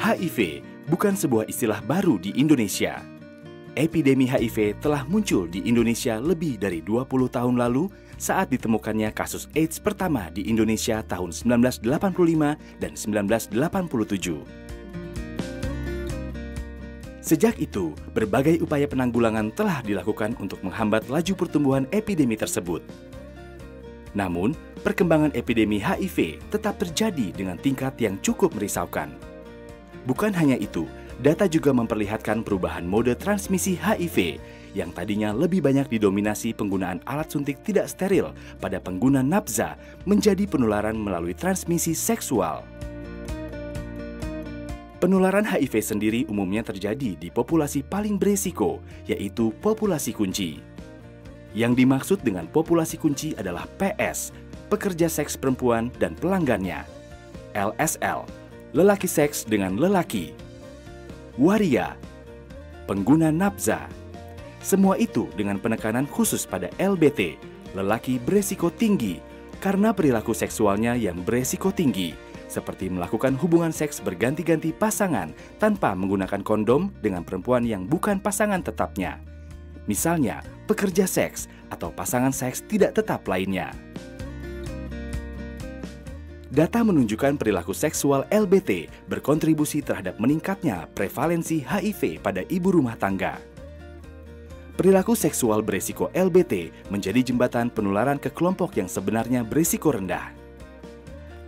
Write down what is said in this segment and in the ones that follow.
HIV bukan sebuah istilah baru di Indonesia. Epidemi HIV telah muncul di Indonesia lebih dari 20 tahun lalu saat ditemukannya kasus AIDS pertama di Indonesia tahun 1985 dan 1987. Sejak itu, berbagai upaya penanggulangan telah dilakukan untuk menghambat laju pertumbuhan epidemi tersebut. Namun, perkembangan epidemi HIV tetap terjadi dengan tingkat yang cukup merisaukan. Bukan hanya itu, data juga memperlihatkan perubahan mode transmisi HIV yang tadinya lebih banyak didominasi penggunaan alat suntik tidak steril pada pengguna nafza menjadi penularan melalui transmisi seksual. Penularan HIV sendiri umumnya terjadi di populasi paling berisiko, yaitu populasi kunci. Yang dimaksud dengan populasi kunci adalah PS, pekerja seks perempuan dan pelanggannya. LSL, lelaki seks dengan lelaki. Waria, pengguna nafza. Semua itu dengan penekanan khusus pada LBT, lelaki beresiko tinggi, karena perilaku seksualnya yang beresiko tinggi, seperti melakukan hubungan seks berganti-ganti pasangan tanpa menggunakan kondom dengan perempuan yang bukan pasangan tetapnya. Misalnya, pekerja seks atau pasangan seks tidak tetap lainnya. Data menunjukkan perilaku seksual LBT berkontribusi terhadap meningkatnya prevalensi HIV pada ibu rumah tangga. Perilaku seksual beresiko LBT menjadi jembatan penularan ke kelompok yang sebenarnya beresiko rendah.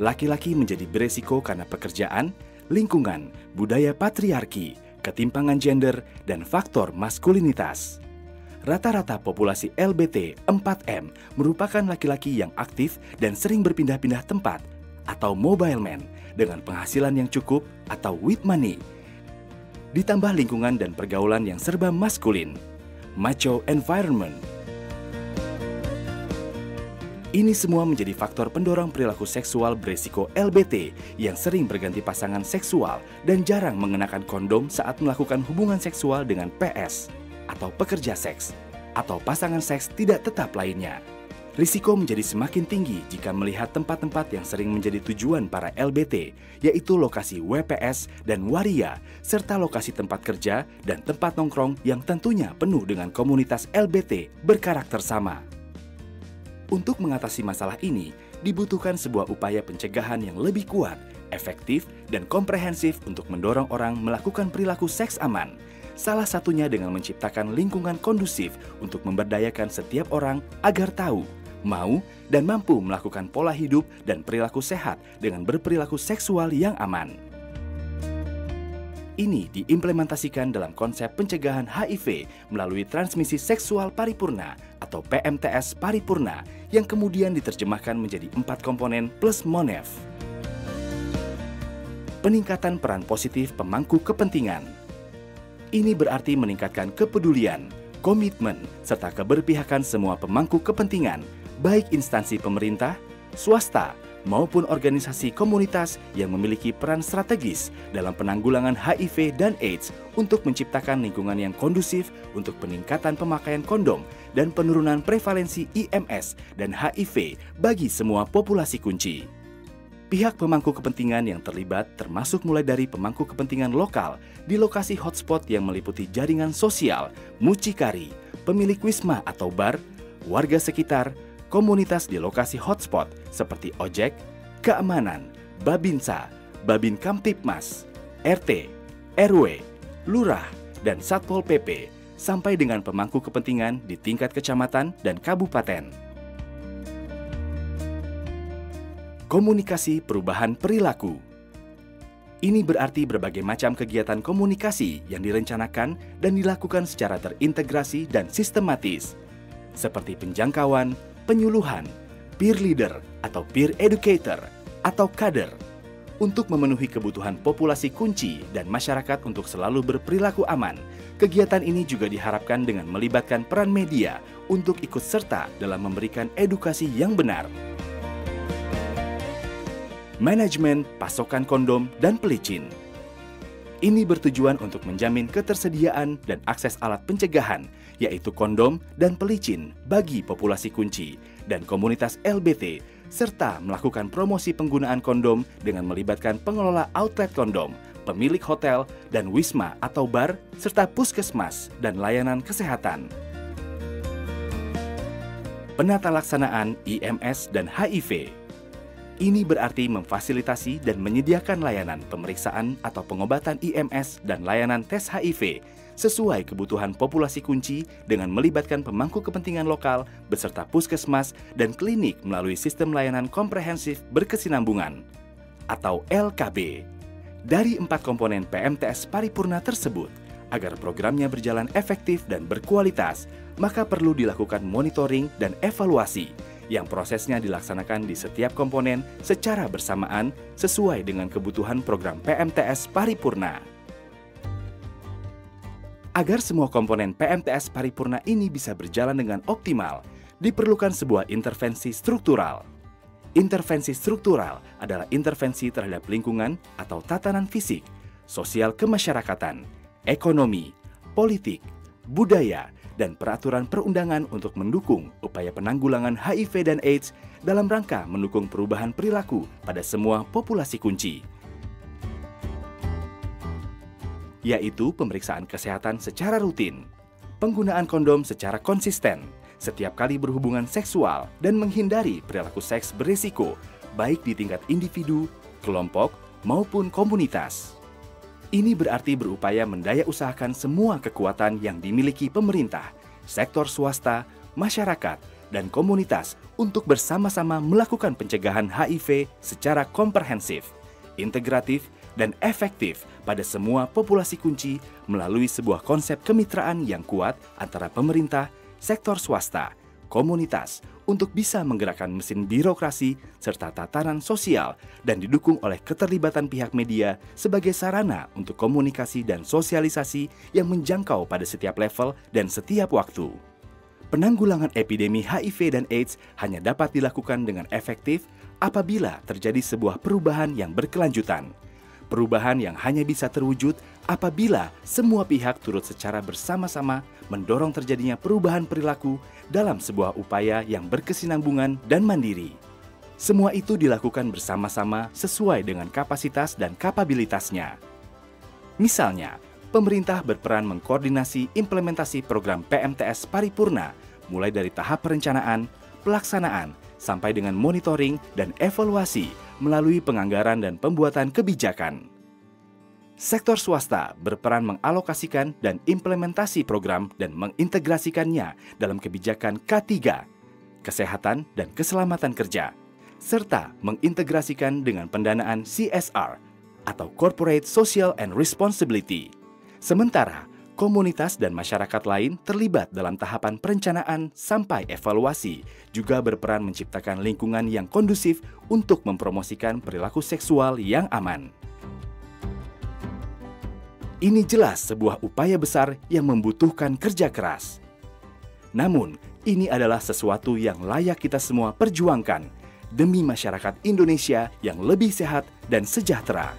Laki-laki menjadi beresiko karena pekerjaan, lingkungan, budaya patriarki, ketimpangan gender, dan faktor maskulinitas. Rata-rata populasi LBT 4M merupakan laki-laki yang aktif dan sering berpindah-pindah tempat atau mobile man dengan penghasilan yang cukup atau with money. Ditambah lingkungan dan pergaulan yang serba maskulin, macho environment. Ini semua menjadi faktor pendorong perilaku seksual beresiko LBT yang sering berganti pasangan seksual dan jarang mengenakan kondom saat melakukan hubungan seksual dengan PS atau pekerja seks atau pasangan seks tidak tetap lainnya. Risiko menjadi semakin tinggi jika melihat tempat-tempat yang sering menjadi tujuan para LBT, yaitu lokasi WPS dan waria, serta lokasi tempat kerja dan tempat nongkrong yang tentunya penuh dengan komunitas LBT berkarakter sama. Untuk mengatasi masalah ini, dibutuhkan sebuah upaya pencegahan yang lebih kuat, efektif, dan komprehensif untuk mendorong orang melakukan perilaku seks aman. Salah satunya dengan menciptakan lingkungan kondusif untuk memberdayakan setiap orang agar tahu, mau, dan mampu melakukan pola hidup dan perilaku sehat dengan berperilaku seksual yang aman. Ini diimplementasikan dalam konsep pencegahan HIV melalui transmisi seksual paripurna atau PMTS paripurna yang kemudian diterjemahkan menjadi 4 komponen plus MONEF. Peningkatan peran positif pemangku kepentingan. Ini berarti meningkatkan kepedulian, komitmen, serta keberpihakan semua pemangku kepentingan, baik instansi pemerintah, swasta, maupun organisasi komunitas yang memiliki peran strategis dalam penanggulangan HIV dan AIDS untuk menciptakan lingkungan yang kondusif untuk peningkatan pemakaian kondom dan penurunan prevalensi IMS dan HIV bagi semua populasi kunci. Pihak pemangku kepentingan yang terlibat termasuk mulai dari pemangku kepentingan lokal di lokasi hotspot yang meliputi jaringan sosial, mucikari, pemilik wisma atau bar, warga sekitar, komunitas di lokasi hotspot seperti ojek, keamanan, babinsa, babin kamtipmas, RT, RW, lurah, dan satpol PP, sampai dengan pemangku kepentingan di tingkat kecamatan dan kabupaten. Komunikasi perubahan perilaku. Ini berarti berbagai macam kegiatan komunikasi yang direncanakan dan dilakukan secara terintegrasi dan sistematis, seperti penjangkauan, penyuluhan, peer leader atau peer educator, atau kader, untuk memenuhi kebutuhan populasi kunci dan masyarakat untuk selalu berperilaku aman. Kegiatan ini juga diharapkan dengan melibatkan peran media untuk ikut serta dalam memberikan edukasi yang benar. Manajemen pasokan kondom dan pelicin. Ini bertujuan untuk menjamin ketersediaan dan akses alat pencegahan, yaitu kondom dan pelicin bagi populasi kunci dan komunitas LBT, serta melakukan promosi penggunaan kondom dengan melibatkan pengelola outlet kondom, pemilik hotel dan wisma atau bar, serta puskesmas dan layanan kesehatan. Penata laksanaan IMS dan HIV. Ini berarti memfasilitasi dan menyediakan layanan pemeriksaan atau pengobatan IMS dan layanan tes HIV sesuai kebutuhan populasi kunci dengan melibatkan pemangku kepentingan lokal beserta puskesmas dan klinik melalui sistem layanan komprehensif berkesinambungan atau LKB. Dari 4 komponen PMTS Paripurna tersebut, agar programnya berjalan efektif dan berkualitas, maka perlu dilakukan monitoring dan evaluasi yang prosesnya dilaksanakan di setiap komponen secara bersamaan sesuai dengan kebutuhan program PMTS Paripurna. Agar semua komponen PMTS Paripurna ini bisa berjalan dengan optimal, diperlukan sebuah intervensi struktural. Intervensi struktural adalah intervensi terhadap lingkungan atau tatanan fisik, sosial kemasyarakatan, ekonomi, politik, budaya, dan peraturan perundangan untuk mendukung upaya penanggulangan HIV dan AIDS dalam rangka mendukung perubahan perilaku pada semua populasi kunci, yaitu pemeriksaan kesehatan secara rutin, penggunaan kondom secara konsisten, setiap kali berhubungan seksual, dan menghindari perilaku seks berisiko, baik di tingkat individu, kelompok, maupun komunitas. Ini berarti berupaya mendaya usahakan semua kekuatan yang dimiliki pemerintah, sektor swasta, masyarakat, dan komunitas untuk bersama-sama melakukan pencegahan HIV secara komprehensif, integratif, dan efektif pada semua populasi kunci melalui sebuah konsep kemitraan yang kuat antara pemerintah, sektor swasta, komunitas, untuk bisa menggerakkan mesin birokrasi serta tatanan sosial dan didukung oleh keterlibatan pihak media sebagai sarana untuk komunikasi dan sosialisasi yang menjangkau pada setiap level dan setiap waktu. Penanggulangan epidemi HIV dan AIDS hanya dapat dilakukan dengan efektif apabila terjadi sebuah perubahan yang berkelanjutan. Perubahan yang hanya bisa terwujud apabila semua pihak turut secara bersama-sama mendorong terjadinya perubahan perilaku dalam sebuah upaya yang berkesinambungan dan mandiri. Semua itu dilakukan bersama-sama sesuai dengan kapasitas dan kapabilitasnya. Misalnya, pemerintah berperan mengkoordinasi implementasi program PMTS Paripurna mulai dari tahap perencanaan, pelaksanaan, sampai dengan monitoring dan evaluasi melalui penganggaran dan pembuatan kebijakan. Sektor swasta berperan mengalokasikan dan implementasi program dan mengintegrasikannya dalam kebijakan K3, kesehatan dan keselamatan kerja, serta mengintegrasikan dengan pendanaan CSR atau Corporate Social and Responsibility. Sementara, komunitas dan masyarakat lain terlibat dalam tahapan perencanaan sampai evaluasi, juga berperan menciptakan lingkungan yang kondusif untuk mempromosikan perilaku seksual yang aman. Ini jelas sebuah upaya besar yang membutuhkan kerja keras. Namun, ini adalah sesuatu yang layak kita semua perjuangkan demi masyarakat Indonesia yang lebih sehat dan sejahtera.